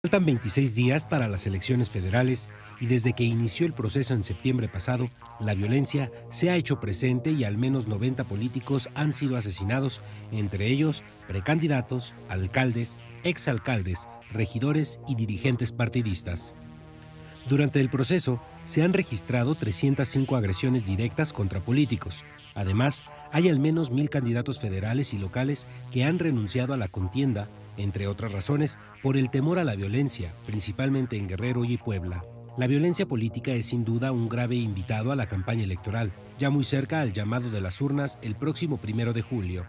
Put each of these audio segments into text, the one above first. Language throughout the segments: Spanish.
Faltan 26 días para las elecciones federales y desde que inició el proceso en septiembre pasado, la violencia se ha hecho presente y al menos 90 políticos han sido asesinados, entre ellos precandidatos, alcaldes, exalcaldes, regidores y dirigentes partidistas. Durante el proceso, se han registrado 305 agresiones directas contra políticos. Además, hay al menos 1,000 candidatos federales y locales que han renunciado a la contienda, entre otras razones, por el temor a la violencia, principalmente en Guerrero y Puebla. La violencia política es sin duda un grave invitado a la campaña electoral, ya muy cerca al llamado de las urnas el próximo 1 de julio.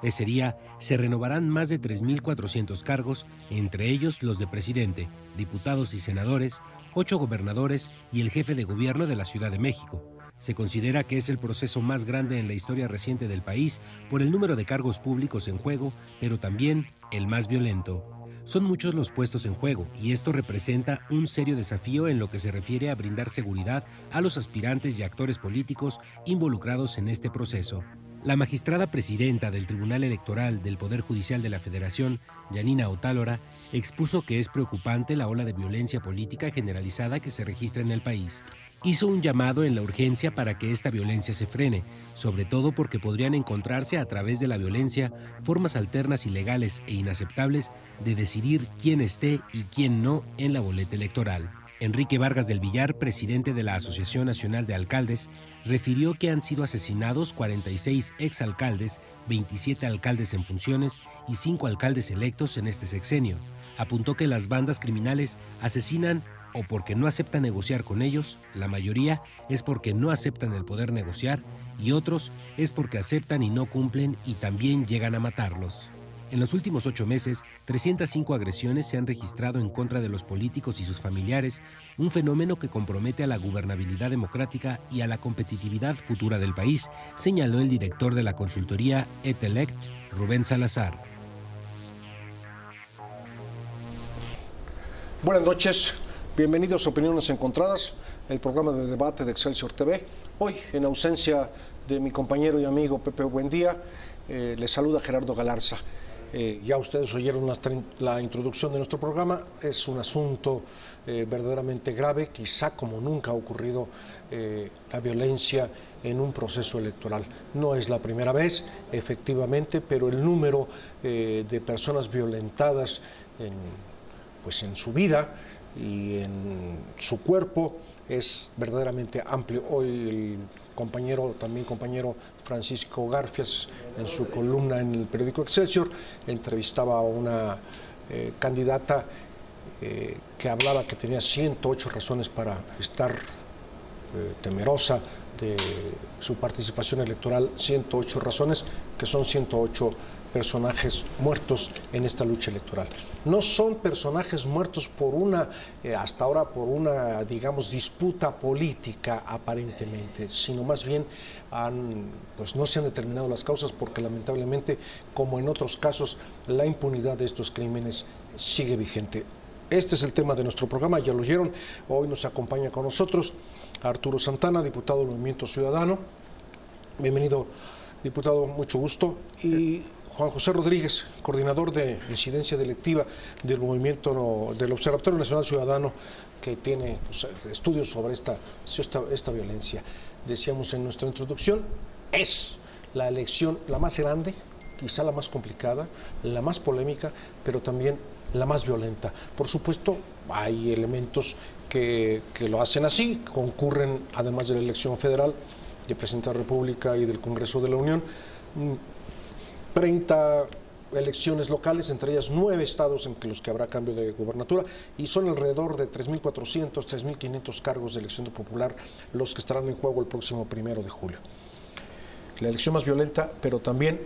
Ese día se renovarán más de 3,400 cargos, entre ellos los de presidente, diputados y senadores, 8 gobernadores y el jefe de gobierno de la Ciudad de México. Se considera que es el proceso más grande en la historia reciente del país por el número de cargos públicos en juego, pero también el más violento. Son muchos los puestos en juego y esto representa un serio desafío en lo que se refiere a brindar seguridad a los aspirantes y actores políticos involucrados en este proceso. La magistrada presidenta del Tribunal Electoral del Poder Judicial de la Federación, Yanina Otálora, expuso que es preocupante la ola de violencia política generalizada que se registra en el país. Hizo un llamado en la urgencia para que esta violencia se frene, sobre todo porque podrían encontrarse a través de la violencia formas alternas ilegales e inaceptables de decidir quién esté y quién no en la boleta electoral. Enrique Vargas del Villar, presidente de la Asociación Nacional de Alcaldes, refirió que han sido asesinados 46 exalcaldes, 27 alcaldes en funciones y 5 alcaldes electos en este sexenio. Apuntó que las bandas criminales asesinan o porque no aceptan negociar con ellos, la mayoría es porque no aceptan el poder negociar y otros es porque aceptan y no cumplen y también llegan a matarlos. En los últimos 8 meses, 305 agresiones se han registrado en contra de los políticos y sus familiares, un fenómeno que compromete a la gobernabilidad democrática y a la competitividad futura del país, señaló el director de la consultoría ETELECT, Rubén Salazar. Buenas noches, bienvenidos a Opiniones Encontradas, el programa de debate de Excelsior TV. Hoy, en ausencia de mi compañero y amigo Pepe Buendía, les saluda Gerardo Galarza. Ya ustedes oyeron la introducción de nuestro programa. Es un asunto verdaderamente grave, quizá como nunca ha ocurrido la violencia en un proceso electoral. No es la primera vez, efectivamente, pero el número de personas violentadas en su vida y en su cuerpo es verdaderamente amplio. Hoy el compañero Francisco Garfias, en su columna en el periódico Excelsior, entrevistaba a una candidata que hablaba que tenía 108 razones para estar temerosa de su participación electoral, 108 razones, que son 108 personajes muertos en esta lucha electoral. No son personajes muertos por hasta ahora por una, digamos, disputa política aparentemente, sino más bien no se han determinado las causas porque lamentablemente, como en otros casos, la impunidad de estos crímenes sigue vigente. Este es el tema de nuestro programa, ya lo oyeron. Hoy nos acompaña con nosotros Arturo Santana, diputado del Movimiento Ciudadano. Bienvenido, diputado, mucho gusto. Y Juan José Rodríguez, coordinador de incidencia delictiva del del Observatorio Nacional Ciudadano, que tiene estudios sobre esta violencia. Decíamos en nuestra introducción, es la elección la más grande, quizá la más complicada, la más polémica, pero también la más violenta. Por supuesto, hay elementos que lo hacen así, concurren, además de la elección federal, de Presidente de la República y del Congreso de la Unión, 30 elecciones locales, entre ellas 9 estados en los que habrá cambio de gobernatura, y son alrededor de 3,400, 3,500 cargos de elección popular los que estarán en juego el próximo 1 de julio. La elección más violenta, pero también,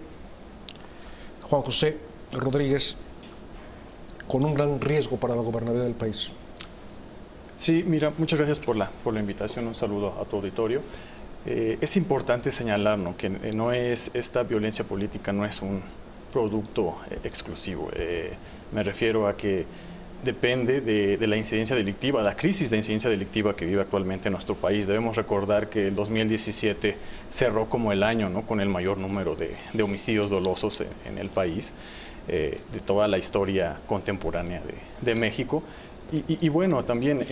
Juan José Rodríguez, con un gran riesgo para la gobernabilidad del país. Sí, mira, muchas gracias por la invitación, un saludo a tu auditorio. Es importante señalar, ¿no?, que esta violencia política no es un producto exclusivo. Me refiero a que depende de la incidencia delictiva, la crisis de incidencia delictiva que vive actualmente nuestro país. Debemos recordar que el 2017 cerró como el año, ¿no?, con el mayor número de homicidios dolosos en el país. de toda la historia contemporánea de México. Y bueno, también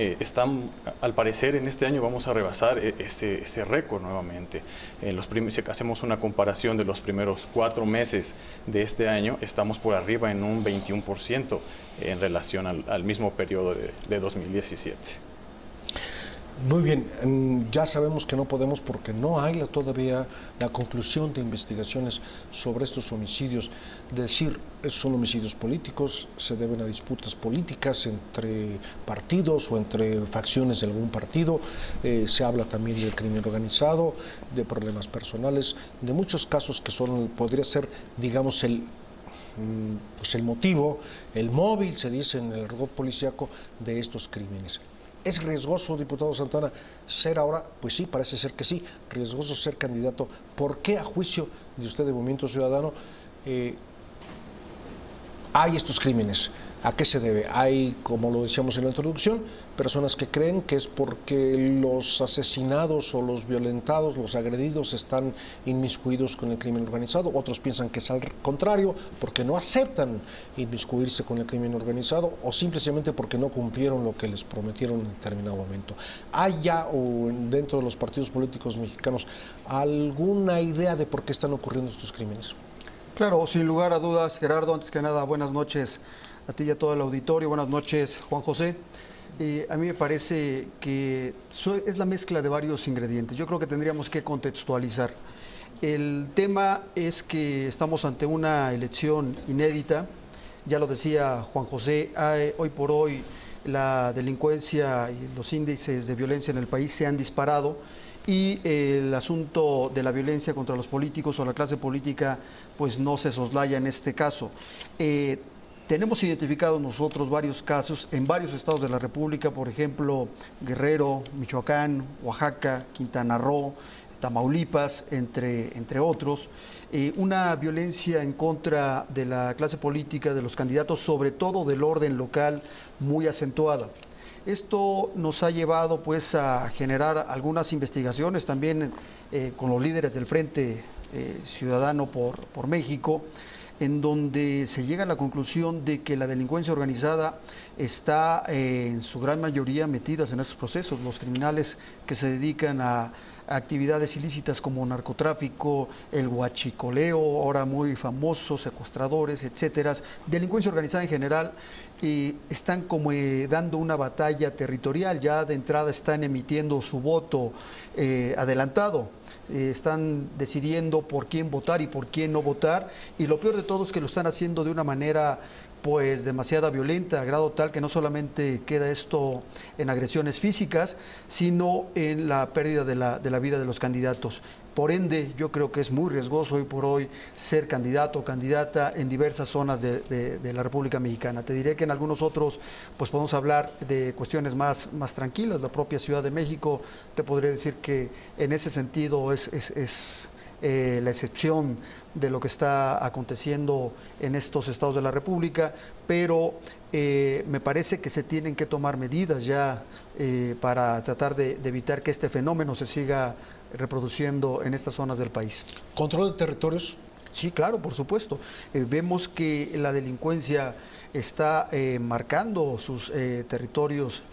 al parecer en este año vamos a rebasar ese récord nuevamente. Si hacemos una comparación de los primeros 4 meses de este año, estamos por arriba en un 21% en relación al mismo periodo de 2017. Muy bien, ya sabemos que no podemos porque no hay todavía la conclusión de investigaciones sobre estos homicidios. Decir, son homicidios políticos, se deben a disputas políticas entre partidos o entre facciones de algún partido. Se habla también del crimen organizado, de problemas personales, de muchos casos que podría ser, digamos, el motivo, el móvil, se dice en el argot policíaco, de estos crímenes. ¿Es riesgoso, diputado Santana, ser ahora? Pues sí, parece ser que sí, riesgoso ser candidato. ¿Por qué, a juicio de usted de Movimiento Ciudadano, hay estos crímenes? ¿A qué se debe? Hay, como lo decíamos en la introducción, personas que creen que es porque los asesinados o los violentados, los agredidos, están inmiscuidos con el crimen organizado. Otros piensan que es al contrario, porque no aceptan inmiscuirse con el crimen organizado o simplemente porque no cumplieron lo que les prometieron en determinado momento. ¿Hay ya dentro de los partidos políticos mexicanos alguna idea de por qué están ocurriendo estos crímenes? Claro, sin lugar a dudas, Gerardo. Antes que nada, buenas noches a ti y a todo el auditorio. Buenas noches, Juan José. A mí me parece que es la mezcla de varios ingredientes. Yo creo que tendríamos que contextualizar. El tema es que estamos ante una elección inédita. Ya lo decía Juan José, hoy por hoy la delincuencia y los índices de violencia en el país se han disparado y el asunto de la violencia contra los políticos o la clase política pues no se soslaya en este caso. Tenemos identificado nosotros varios casos en varios estados de la República, por ejemplo, Guerrero, Michoacán, Oaxaca, Quintana Roo, Tamaulipas, entre otros. Una violencia en contra de la clase política, de los candidatos, sobre todo del orden local, muy acentuada. Esto nos ha llevado pues a generar algunas investigaciones también con los líderes del Frente Ciudadano por México, en donde se llega a la conclusión de que la delincuencia organizada está en su gran mayoría metidas en estos procesos. Los criminales que se dedican a actividades ilícitas como narcotráfico, el huachicoleo, ahora muy famosos, secuestradores, etcétera, delincuencia organizada en general, están como dando una batalla territorial. Ya de entrada están emitiendo su voto adelantado. Están decidiendo por quién votar y por quién no votar, y lo peor de todo es que lo están haciendo de una manera pues demasiado violenta, a grado tal que no solamente queda esto en agresiones físicas, sino en la pérdida de la vida de los candidatos. Por ende, yo creo que es muy riesgoso hoy por hoy ser candidato o candidata en diversas zonas de la República Mexicana. Te diré que en algunos otros pues podemos hablar de cuestiones más tranquilas. La propia Ciudad de México, te podría decir que en ese sentido es la excepción de lo que está aconteciendo en estos estados de la República, pero me parece que se tienen que tomar medidas ya para tratar de evitar que este fenómeno se siga reproduciendo en estas zonas del país. ¿Control de territorios? Sí, claro, por supuesto. Vemos que la delincuencia está marcando sus territorios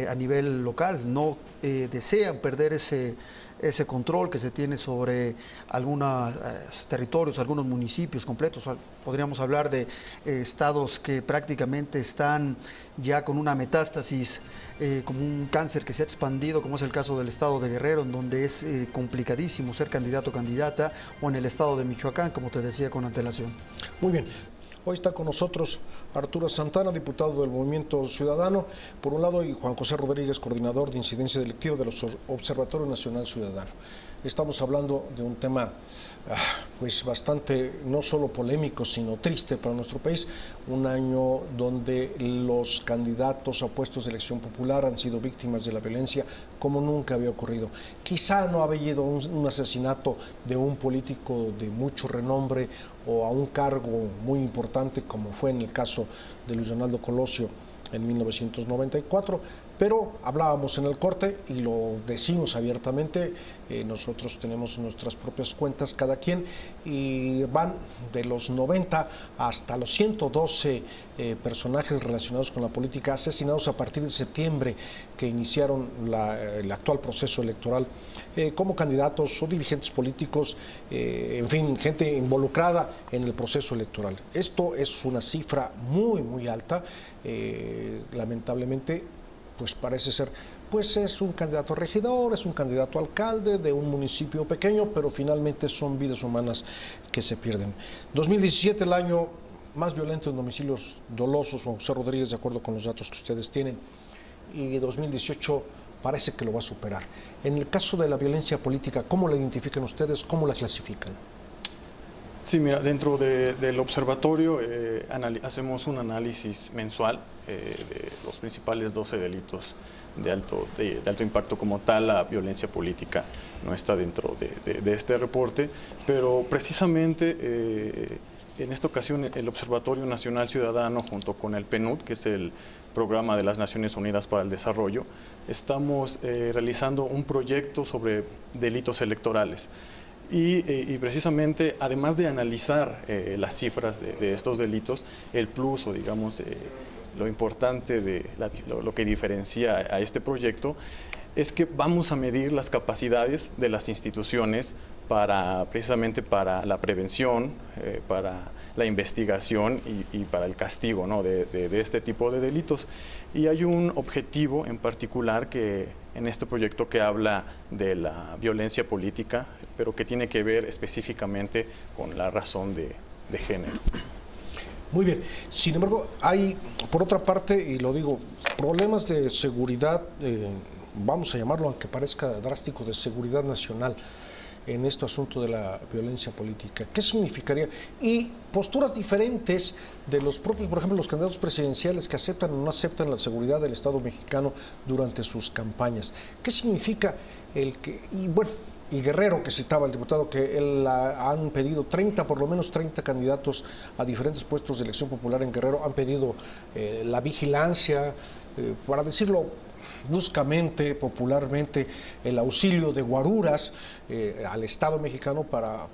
a nivel local. No desean perder ese control que se tiene sobre algunos territorios, algunos municipios completos. Podríamos hablar de estados que prácticamente están ya con una metástasis, como un cáncer que se ha expandido, como es el caso del estado de Guerrero, en donde es complicadísimo ser candidato o candidata, o en el estado de Michoacán, como te decía con antelación. Muy bien. Hoy está con nosotros Arturo Santana, diputado del Movimiento Ciudadano, por un lado, y Juan José Rodríguez, coordinador de incidencia delictiva del Observatorio Nacional Ciudadano. Estamos hablando de un tema pues bastante, no solo polémico, sino triste para nuestro país. Un año donde los candidatos a puestos de elección popular han sido víctimas de la violencia como nunca había ocurrido. Quizá no ha habido un asesinato de un político de mucho renombre o a un cargo muy importante como fue en el caso de Luis Donaldo Colosio en 1994, pero hablábamos en el corte y lo decimos abiertamente, nosotros tenemos nuestras propias cuentas cada quien y van de los 90 hasta los 112 personajes relacionados con la política asesinados a partir de septiembre que iniciaron el actual proceso electoral como candidatos o dirigentes políticos, en fin, gente involucrada en el proceso electoral. Esto es una cifra muy, muy alta, lamentablemente, pues parece ser, pues es un candidato a regidor, es un candidato a alcalde de un municipio pequeño, pero finalmente son vidas humanas que se pierden. 2017, el año más violento en homicidios dolosos, Juan José Rodríguez, de acuerdo con los datos que ustedes tienen, y 2018 parece que lo va a superar. En el caso de la violencia política, ¿cómo la identifican ustedes? ¿Cómo la clasifican? Sí, mira, dentro del observatorio hacemos un análisis mensual de los principales 12 delitos de alto impacto. Como tal, la violencia política no está dentro de este reporte, pero precisamente en esta ocasión el Observatorio Nacional Ciudadano junto con el PNUD, que es el Programa de las Naciones Unidas para el Desarrollo, estamos realizando un proyecto sobre delitos electorales. Y precisamente, además de analizar las cifras de estos delitos, el plus o digamos lo importante de lo que diferencia a este proyecto es que vamos a medir las capacidades de las instituciones precisamente para la prevención, para la investigación y para el castigo, ¿no?, de este tipo de delitos. Y hay un objetivo en particular en este proyecto que habla de la violencia política, pero que tiene que ver específicamente con la razón de género. Muy bien. Sin embargo, hay, por otra parte, y lo digo, problemas de seguridad, vamos a llamarlo, aunque parezca drástico, de seguridad nacional en este asunto de la violencia política. ¿Qué significaría? Y posturas diferentes de los propios, por ejemplo, los candidatos presidenciales que aceptan o no aceptan la seguridad del Estado mexicano durante sus campañas. ¿Qué significa el que, y bueno, y Guerrero, que citaba el diputado, que han pedido por lo menos 30 candidatos a diferentes puestos de elección popular en Guerrero, han pedido la vigilancia, para decirlo bruscamente, popularmente, el auxilio de guaruras al Estado mexicano para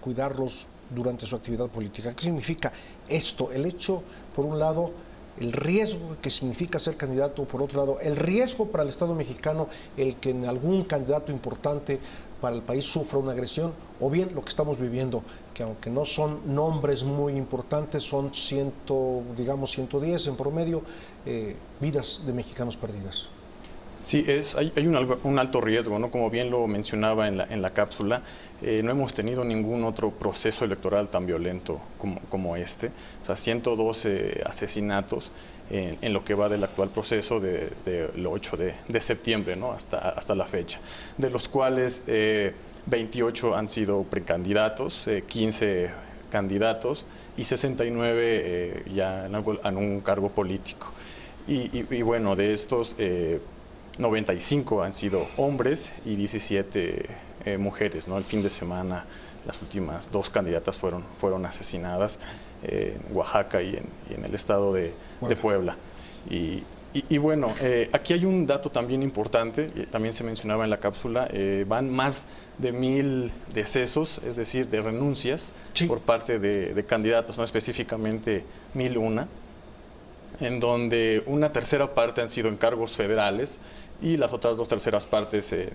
cuidarlos durante su actividad política? ¿Qué significa esto? El hecho, por un lado, el riesgo que significa ser candidato, por otro lado, el riesgo para el Estado mexicano, el que en algún candidato importante para el país sufra una agresión, o bien lo que estamos viviendo, que aunque no son nombres muy importantes, son 110 en promedio, vidas de mexicanos perdidas. Sí, hay un alto riesgo, ¿no? Como bien lo mencionaba en la cápsula, no hemos tenido ningún otro proceso electoral tan violento como este. O sea, 112 asesinatos en lo que va del actual proceso desde el 8 de septiembre, ¿no?, hasta la fecha, de los cuales 28 han sido precandidatos, 15 candidatos y 69 ya en un cargo político. Y bueno, de estos 95 han sido hombres y 17 mujeres, ¿no? El fin de semana las últimas 2 candidatas fueron asesinadas en Oaxaca y en el estado de Puebla. Y bueno, aquí hay un dato también importante, también se mencionaba en la cápsula, van más de 1000 decesos, es decir, de renuncias, sí, por parte de candidatos, ¿no?, específicamente 1001, en donde una tercera parte han sido en cargos federales y las otras 2 terceras partes en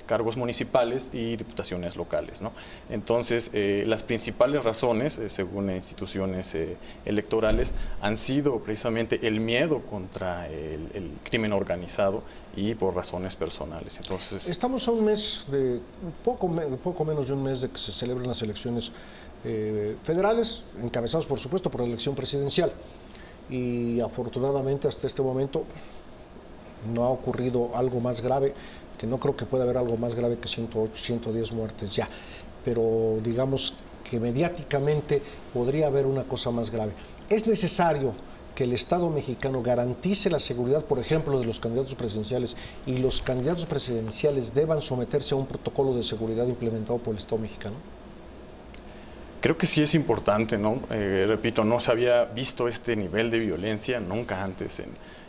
cargos municipales y diputaciones locales, ¿no? Entonces, las principales razones, según instituciones electorales, han sido precisamente el miedo contra el crimen organizado y por razones personales. Entonces, estamos a un mes, poco menos de un mes de que se celebren las elecciones federales, encabezados por supuesto por la elección presidencial. Y afortunadamente hasta este momento no ha ocurrido algo más grave, que no creo que pueda haber algo más grave que 108, 110 muertes ya, pero digamos que mediáticamente podría haber una cosa más grave. Es necesario que el Estado mexicano garantice la seguridad, por ejemplo, de los candidatos presidenciales, y los candidatos presidenciales deban someterse a un protocolo de seguridad implementado por el Estado mexicano. Creo que sí es importante, ¿no? Repito, no se había visto este nivel de violencia nunca antes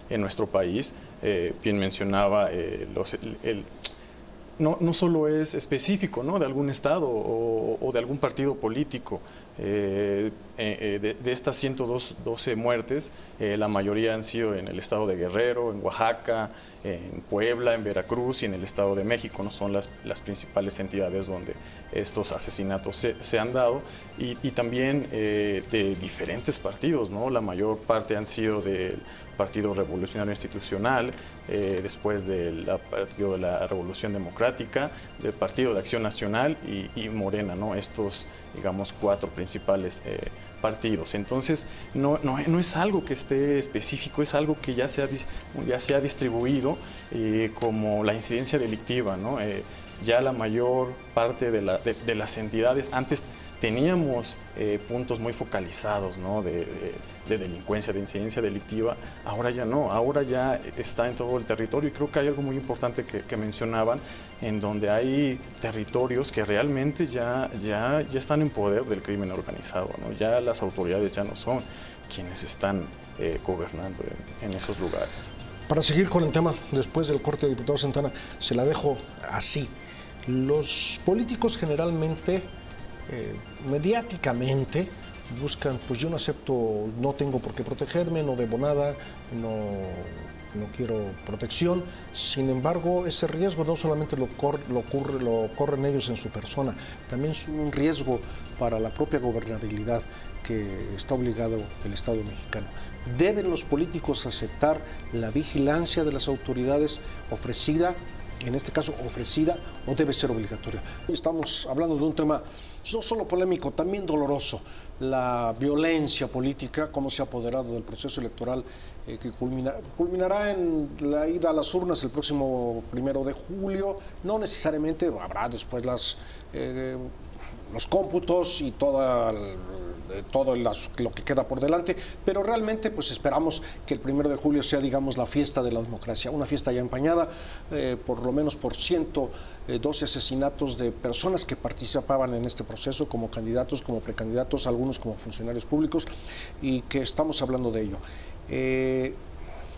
en nuestro país. Bien mencionaba, no solo es específico, ¿no?, de algún estado o de algún partido político. De estas 112 muertes, la mayoría han sido en el estado de Guerrero, en Oaxaca, en Puebla, en Veracruz y en el Estado de México, ¿no? Son las principales entidades donde estos asesinatos se han dado, y también de diferentes partidos, ¿no? La mayor parte han sido del Partido Revolucionario Institucional, después del Partido de la Revolución Democrática, del Partido de Acción Nacional y Morena, ¿no? Estos, digamos, 4 principales partidos. Entonces, no es algo que esté específico, es algo que ya se ha distribuido como la incidencia delictiva, ¿no? Ya la mayor parte de las entidades, antes teníamos puntos muy focalizados, ¿no?, de delincuencia, de incidencia delictiva. Ahora ya no, ahora ya está en todo el territorio, y creo que hay algo muy importante que mencionaban, en donde hay territorios que realmente ya están en poder del crimen organizado, ¿no? Ya las autoridades ya no son quienes están gobernando en esos lugares. Para seguir con el tema, después del corte, diputado Santana, se la dejo así. Los políticos generalmente, mediáticamente, buscan, pues yo no acepto, no tengo por qué protegerme, no debo nada, no quiero protección. Sin embargo, ese riesgo no solamente lo corren ellos en su persona, también es un riesgo para la propia gobernabilidad que está obligado el Estado mexicano. ¿Deben los políticos aceptar la vigilancia de las autoridades ofrecida, en este caso ofrecida, o debe ser obligatoria? Estamos hablando de un tema no solo polémico, también doloroso: la violencia política, cómo se ha apoderado del proceso electoral que culminará en la ida a las urnas el próximo 1 de julio. No necesariamente habrá después los cómputos y todo lo que queda por delante, pero realmente pues esperamos que el 1 de julio sea, digamos, la fiesta de la democracia, una fiesta ya empañada por lo menos por 112 asesinatos de personas que participaban en este proceso como candidatos, como precandidatos, algunos como funcionarios públicos, y que estamos hablando de ello.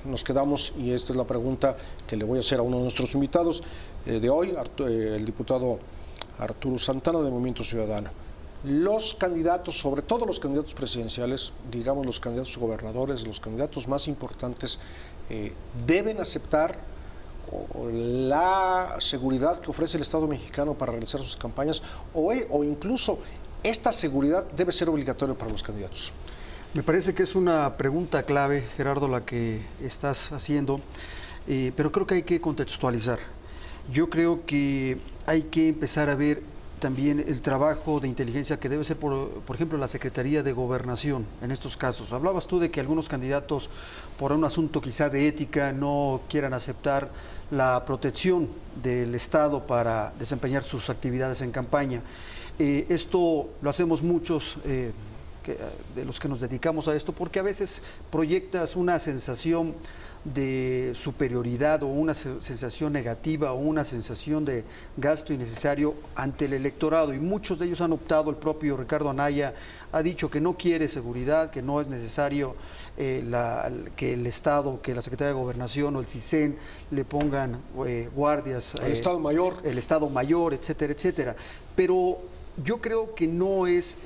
Nos quedamos, y esta es la pregunta que le voy a hacer a uno de nuestros invitados de hoy, el diputado Arturo Santana, de Movimiento Ciudadano. Los candidatos, sobre todo los candidatos presidenciales, digamos los candidatos gobernadores, los candidatos más importantes, deben aceptar la seguridad que ofrece el Estado mexicano para realizar sus campañas, o incluso esta seguridad debe ser obligatoria para los candidatos. Me parece que es una pregunta clave, Gerardo, la que estás haciendo, pero creo que hay que contextualizar. Yo creo que hay que empezar a ver también el trabajo de inteligencia que debe ser, por ejemplo, la Secretaría de Gobernación en estos casos. Hablabas tú de que algunos candidatos, por un asunto quizá de ética, no quieran aceptar la protección del Estado para desempeñar sus actividades en campaña. Esto lo hacemos muchos de los que nos dedicamos a esto, porque a veces proyectas una sensación de superioridad o una sensación negativa o una sensación de gasto innecesario ante el electorado, y muchos de ellos han optado. El propio Ricardo Anaya ha dicho que no quiere seguridad, que no es necesario que el Estado, que la Secretaría de Gobernación o el CISEN le pongan guardias, el Estado Mayor, etcétera, etcétera. Pero yo creo que no es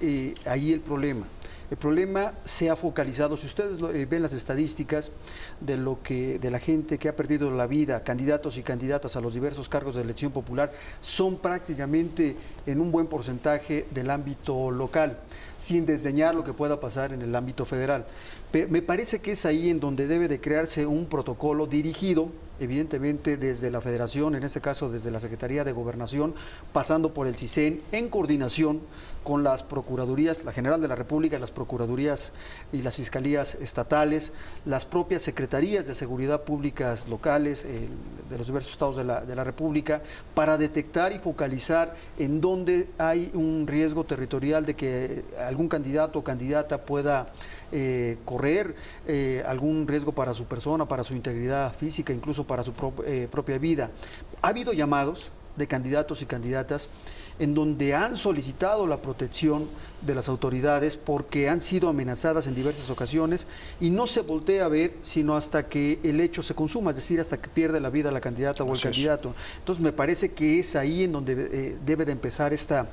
ahí el problema. El problema se ha focalizado, si ustedes ven las estadísticas de la gente que ha perdido la vida, candidatos y candidatas a los diversos cargos de elección popular, son prácticamente en un buen porcentaje del ámbito local, sin desdeñar lo que pueda pasar en el ámbito federal. Me parece que es ahí en donde debe de crearse un protocolo dirigido, evidentemente desde la Federación, en este caso desde la Secretaría de Gobernación, pasando por el CISEN, en coordinación con las Procuradurías, la General de la República, las Procuradurías y las Fiscalías estatales, las propias Secretarías de Seguridad Públicas locales de los diversos estados de la República, para detectar y focalizar en dónde hay un riesgo territorial de que algún candidato o candidata pueda correr algún riesgo para su persona, para su integridad física, incluso para su propia vida. Ha habido llamados de candidatos y candidatas en donde han solicitado la protección de las autoridades porque han sido amenazadas en diversas ocasiones y no se voltea a ver sino hasta que el hecho se consuma, es decir, hasta que pierde la vida la candidata o el candidato. Entonces me parece que es ahí en donde debe de empezar esta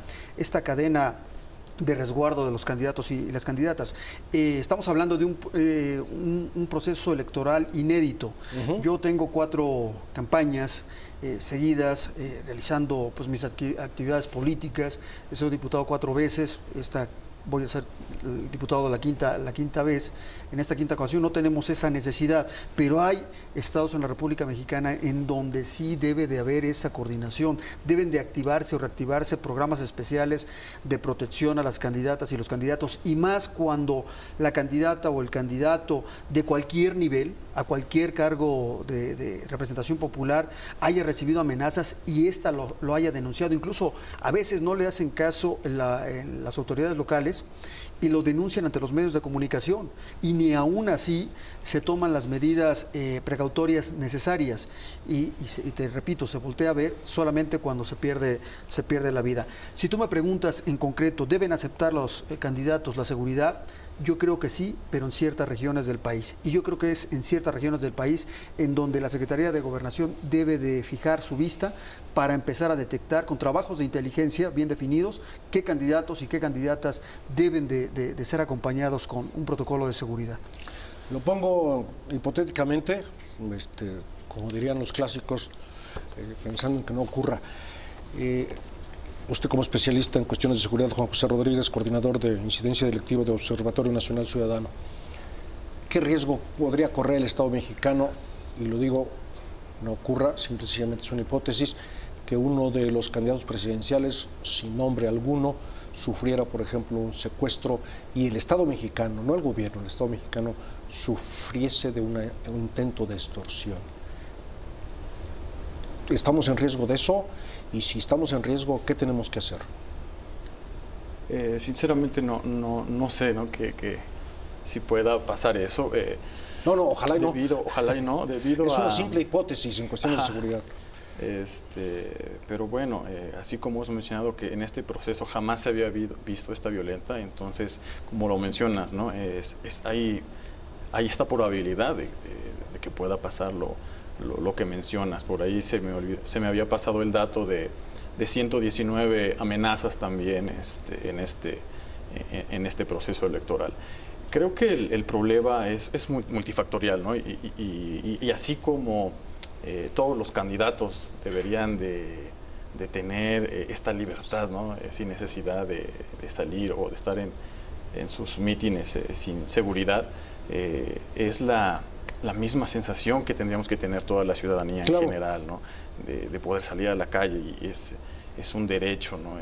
cadena de resguardo de los candidatos y las candidatas. Estamos hablando de un proceso electoral inédito. Yo tengo 4 campañas seguidas, realizando pues mis actividades políticas. He sido diputado 4 veces, voy a ser el diputado la quinta vez. En esta quinta ocasión no tenemos esa necesidad, pero hay estados en la República Mexicana en donde sí debe de haber esa coordinación, deben de activarse o reactivarse programas especiales de protección a las candidatas y los candidatos, y más cuando la candidata o el candidato de cualquier nivel, a cualquier cargo de representación popular, haya recibido amenazas y ésta lo haya denunciado. Incluso a veces no le hacen caso en las autoridades locales y lo denuncian ante los medios de comunicación, y ni aún así se toman las medidas precautorias necesarias y te repito, se voltea a ver solamente cuando se pierde la vida. Si tú me preguntas en concreto, ¿deben aceptar los candidatos la seguridad? Yo creo que sí, pero en ciertas regiones del país. Y yo creo que es en ciertas regiones del país en donde la Secretaría de Gobernación debe de fijar su vista para empezar a detectar con trabajos de inteligencia bien definidos qué candidatos y qué candidatas deben de ser acompañados con un protocolo de seguridad. Lo pongo hipotéticamente, como dirían los clásicos, pensando en que no ocurra. Usted como especialista en cuestiones de seguridad, Juan José Rodríguez, coordinador de incidencia delictiva de Observatorio Nacional Ciudadano, ¿qué riesgo podría correr el Estado mexicano? Y lo digo, no ocurra, simplemente es una hipótesis, que uno de los candidatos presidenciales, sin nombre alguno, sufriera, por ejemplo, un secuestro y el Estado mexicano, no el gobierno, el Estado mexicano sufriese de un intento de extorsión. ¿Estamos en riesgo de eso? Y si estamos en riesgo, ¿qué tenemos que hacer? Sinceramente no sé, ¿no? que si pueda pasar eso. Ojalá y no. Ojalá y no, debido es una simple hipótesis en cuestiones de seguridad. Pero bueno, así como hemos mencionado que en este proceso jamás se había visto esta violenta, entonces, como lo mencionas, ¿no? Hay esta probabilidad de que pueda pasar lo que mencionas. Por ahí se me había pasado el dato de 119 amenazas también en este proceso electoral. Creo que el problema es multifactorial, ¿no? Y así como todos los candidatos deberían de tener esta libertad, ¿no? Sin necesidad de salir o de estar en sus mítines sin seguridad, es la misma sensación que tendríamos que tener toda la ciudadanía en general, ¿no? De poder salir a la calle, y es un derecho, ¿no?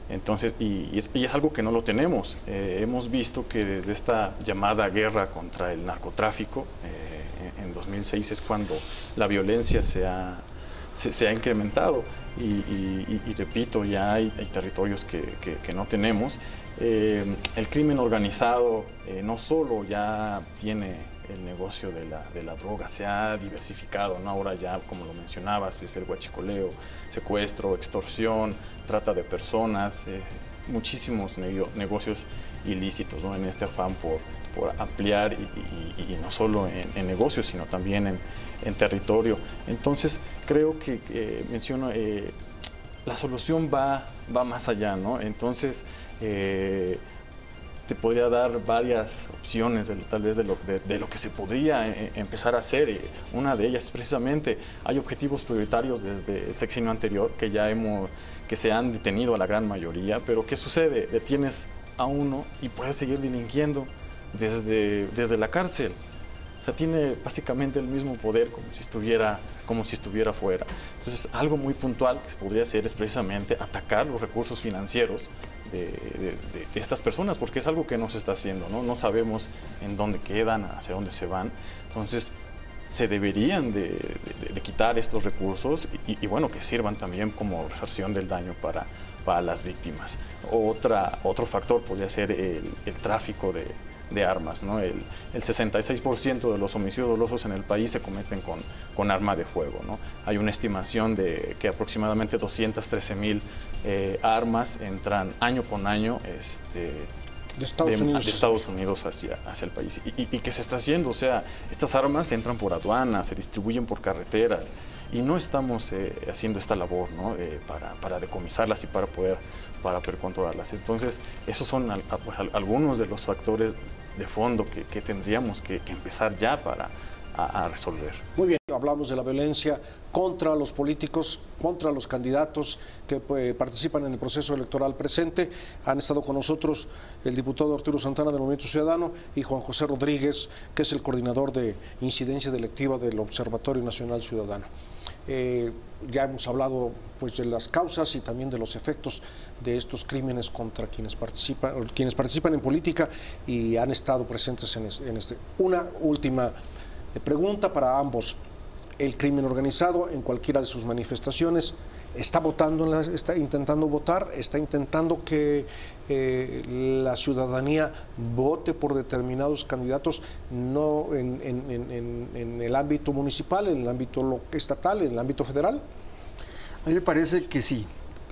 Entonces, y es algo que no lo tenemos. Hemos visto que desde esta llamada guerra contra el narcotráfico, en 2006 es cuando la violencia se ha incrementado, y repito, ya hay territorios que no tenemos. El crimen organizado no solo ya tiene el negocio de la droga, se ha diversificado, ¿no? Ahora ya, como lo mencionabas, es el huachicoleo, secuestro, extorsión, trata de personas, muchísimos negocios ilícitos, ¿no? En este afán por ampliar, y no solo en negocios, sino también en territorio. Entonces, creo que menciono, la solución va más allá, ¿no? Entonces, te podría dar varias opciones tal vez de lo que se podría empezar a hacer. Una de ellas es precisamente, hay objetivos prioritarios desde el sexenio anterior que se han detenido a la gran mayoría, pero ¿qué sucede? Detienes a uno y puedes seguir delinquiendo desde la cárcel. O sea, tiene básicamente el mismo poder como si estuviera fuera. Entonces, algo muy puntual que se podría hacer es precisamente atacar los recursos financieros de estas personas, porque es algo que no se está haciendo, ¿no? No sabemos en dónde quedan, hacia dónde se van. Entonces, se deberían de quitar estos recursos y bueno, que sirvan también como resarcción del daño para las víctimas. Otro factor podría ser el tráfico de armas, ¿no? El 66% de los homicidios dolosos en el país se cometen con arma de fuego, ¿no? Hay una estimación de que aproximadamente 213,000 armas entran año con año de Estados Unidos hacia el país. ¿Y qué se está haciendo? O sea, estas armas entran por aduanas, se distribuyen por carreteras y no estamos haciendo esta labor, ¿no? Para decomisarlas y para poder controlarlas. Entonces, esos son pues, algunos de los factores de fondo que tendríamos que empezar ya a resolver. Muy bien, hablamos de la violencia contra los políticos, contra los candidatos que participan en el proceso electoral presente. Han estado con nosotros el diputado Arturo Santana del Movimiento Ciudadano y Juan José Rodríguez, que es el coordinador de incidencia delictiva del Observatorio Nacional Ciudadano. Ya hemos hablado pues, de las causas y también de los efectos de estos crímenes contra quienes participan en política y han estado presentes en este. Una última pregunta para ambos. El crimen organizado en cualquiera de sus manifestaciones está intentando votar, está intentando que la ciudadanía vote por determinados candidatos, no en el ámbito municipal, en el ámbito estatal, en el ámbito federal. A mí me parece que sí.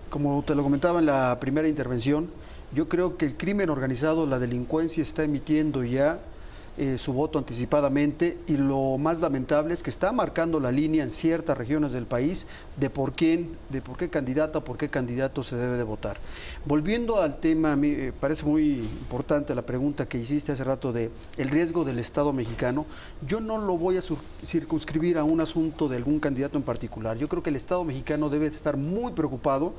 Como te lo comentaba en la primera intervención, yo creo que el crimen organizado, la delincuencia está emitiendo ya su voto anticipadamente y lo más lamentable es que está marcando la línea en ciertas regiones del país de por qué candidata o por qué candidato se debe de votar. Volviendo al tema, a mí me parece muy importante la pregunta que hiciste hace rato de el riesgo del Estado mexicano. Yo no lo voy a circunscribir a un asunto de algún candidato en particular. Yo creo que el Estado mexicano debe estar muy preocupado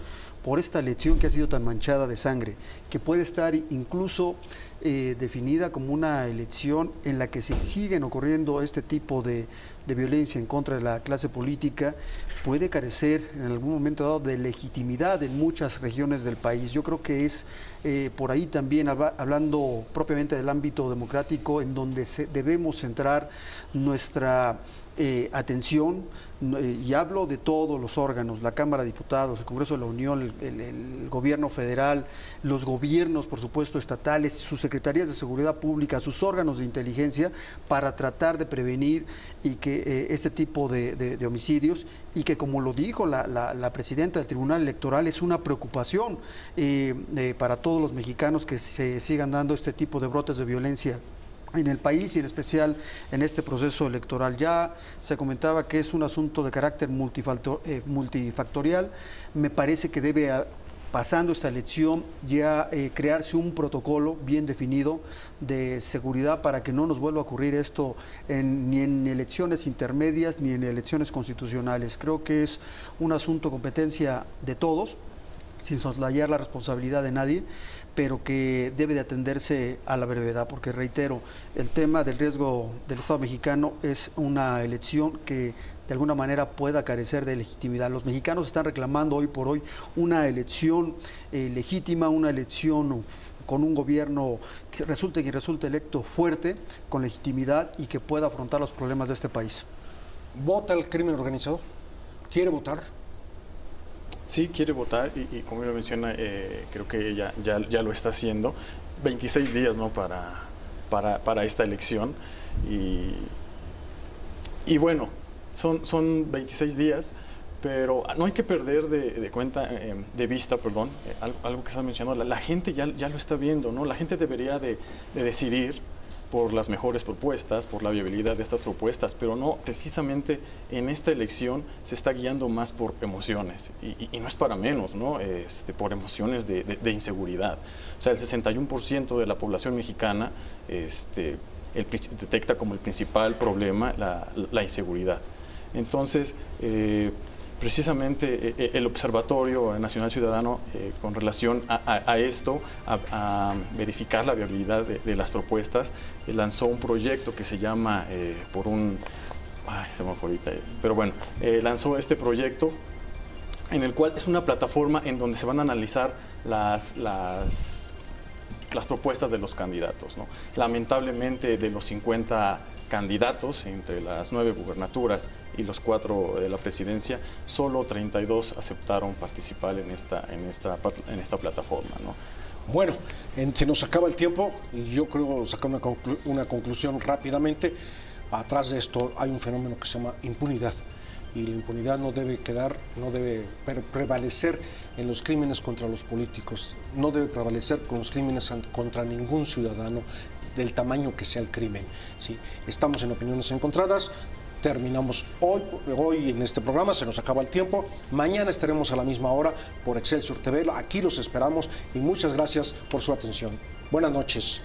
por esta elección que ha sido tan manchada de sangre, que puede estar incluso definida como una elección en la que se siguen ocurriendo este tipo de violencia en contra de la clase política, puede carecer en algún momento dado de legitimidad en muchas regiones del país. Yo creo que es por ahí también, hablando propiamente del ámbito democrático, en donde debemos centrar nuestra atención, y hablo de todos los órganos, la Cámara de Diputados, el Congreso de la Unión, el Gobierno federal, los gobiernos, por supuesto, estatales, sus secretarías de seguridad pública, sus órganos de inteligencia, para tratar de prevenir y que este tipo de homicidios, y que, como lo dijo la presidenta del Tribunal Electoral, es una preocupación para todos los mexicanos que se sigan dando este tipo de brotes de violencia en el país y en especial en este proceso electoral. Ya se comentaba que es un asunto de carácter multifactorial. Me parece que debe, pasando esta elección, ya crearse un protocolo bien definido de seguridad para que no nos vuelva a ocurrir esto ni en elecciones intermedias ni en elecciones constitucionales. Creo que es un asunto competencia de todos, sin soslayar la responsabilidad de nadie, pero que debe de atenderse a la brevedad, porque reitero, el tema del riesgo del Estado mexicano es una elección que de alguna manera pueda carecer de legitimidad. Los mexicanos están reclamando hoy por hoy una elección legítima, una elección con un gobierno que resulte electo fuerte, con legitimidad y que pueda afrontar los problemas de este país. ¿Vota el crimen organizado? ¿Quiere votar? Sí, quiere votar y como lo menciona, creo que ya lo está haciendo. 26 días, ¿no? para esta elección y bueno, son 26 días, pero no hay que perder de vista, algo que estás mencionando. La gente ya lo está viendo, ¿no? La gente debería de decidir por las mejores propuestas, por la viabilidad de estas propuestas, pero no, precisamente en esta elección se está guiando más por emociones, y no es para menos, ¿no? Por emociones de inseguridad. O sea, el 61% de la población mexicana detecta como el principal problema la inseguridad. Entonces, precisamente el Observatorio Nacional Ciudadano, con relación a esto, a verificar la viabilidad de las propuestas, lanzó un proyecto que se llama, lanzó este proyecto, en el cual es una plataforma en donde se van a analizar las propuestas de los candidatos, ¿no? Lamentablemente, de los 50 candidatos entre las 9 gubernaturas y los 4 de la presidencia, solo 32 aceptaron participar en esta plataforma, ¿no? Bueno, se nos acaba el tiempo y yo creo sacar una conclusión rápidamente. Atrás de esto hay un fenómeno que se llama impunidad, y la impunidad no debe prevalecer en los crímenes contra los políticos, no debe prevalecer con los crímenes contra ningún ciudadano del tamaño que sea el crimen, ¿sí? Estamos en Opiniones Encontradas. Terminamos hoy en este programa, se nos acaba el tiempo. Mañana estaremos a la misma hora por Excelsior TV. Aquí los esperamos y muchas gracias por su atención. Buenas noches.